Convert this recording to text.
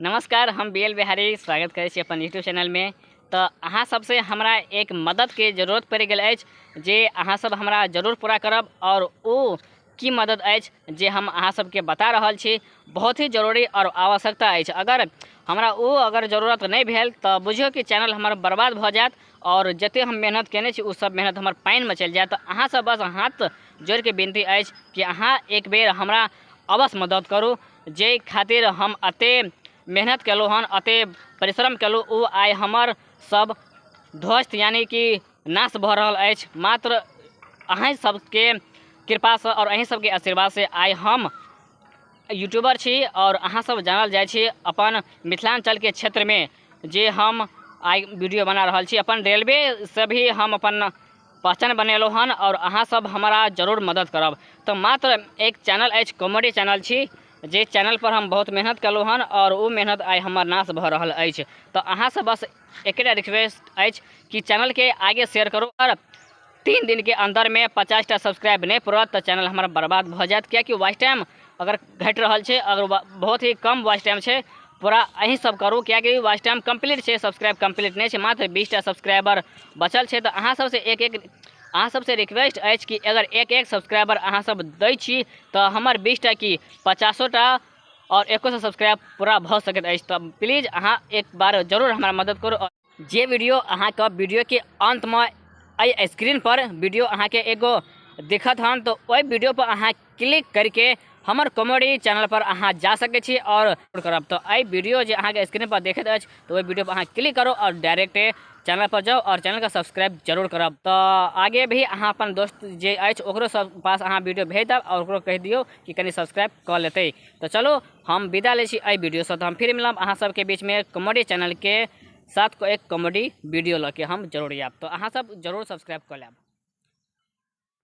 नमस्कार, हम BL बिहारी स्वागत करै छी अपन यूट्यूब चैनल में। तो अहाँ सबसे हमरा एक मदद के जरूरत पड़ गेल अछि जे अहाँ सब हमरा जरूर पूरा करब। और ओ की मदद अछि जे हम अहाँ सबके बता रहल छी, बहुत ही जरूरी और आवश्यकता अछि। अगर हमरा अगर जरूरत नहीं भेल तो बुझियो कि चैनल हमर बर्बाद भ जायत और जते हम मेहनत केने छी उ सब मेहनत हमर पानि में चलि जायत। तो अहाँ सब बस हाथ जोड़ के विनती अछि कि अहाँ एक बेर हमरा अवश्य मदद करू, जे खातिर हम अते मेहनत केलहुँ हन, अते परिश्रम केलहुँ, वो आइ हमर सब ध्वस्त यानी कि नाश भऽ रहल अछि। मात्र अहाँ सबके कृपा से और अहीं सबके आशीर्वाद से आइ हम यूट्यूबर छी और अहाँ सब जानल जाइ छी अपन मिथिलांचल के क्षेत्र में, जे हम आइ वीडियो बना रहल छी। अपन रेलवे से भी हम अपन पहचान बनेलहुँ हन और अहाँ सब हमारा जरूर मदद करब। तो मात्र एक चैनल अछि, कॉमेडी चैनल छी, जे चैनल पर हम बहुत मेहनत केलहुँ हन और वो मेहनत आइ हमर नाश भऽ रहल अछि। तो अहाँ सब बस एकटा रिक्वेस्ट अछि कि चैनल के आगे शेयर करू और 3 दिन के अंदर में 50टा सब्सक्राइब नहीं पूरत तो चैनल हमारा बर्बाद भऽ जायत। कियाकि वॉच टाइम अगर घटि रहल छै, अगर बहुत ही कम वॉच टाइम छै, पूरा अहीं सब करू। कियाकि वॉच टाइम कंप्लीट छै, सब्सक्राइब कंप्लीट नहीं छै, मात्र 20टा सब्सक्राइबर बचल छै। तो अहाँ सबसे अहाँ सबसे रिक्वेस्ट अछि कि अगर एक सब्सक्राइबर अहाँ सब दै छी तो हमर 20टा कि 50टा और 100 सब्सक्राइब पूरा भऽ सकैत अछि। तो प्लीज अहाँ एक बार जरूर हमारा मदद करू। और जे वीडियो अहाँके वीडियो के अंत में अइ स्क्रीन पर वीडियो अहाँके एगो दिखत हन, तो ओहि वीडियो पर अहाँ क्लिक करके हमर कॉमेडी चैनल पर अहाँ जा सके छी और करब। तो आई वीडियो जो अहाँके स्क्रीन पर देखत अछि तो ओहि वीडियो पर अहाँ क्लिक करो और डायरेक्ट चैनल पर जाओ और चैनल का सब्सक्राइब जरूर करब। तो आगे भी अहाँ अपन दोस्त जे अछि ओकरो सब पास अहाँ वीडियो भेज दब और ओकरो कह दियो कि कनी सब्सक्राइब कर लेते। तो चलो हम विदा ले छी आई वीडियो से। तो हम फिर मिलब अहाँ सबके बीच में कॉमेडी चैनल के साथ को एक कॉमेडी वीडियो लऽ के हम जरूर आयब। तो अहाँ सब जरूर सब्सक्राइब कर लेब।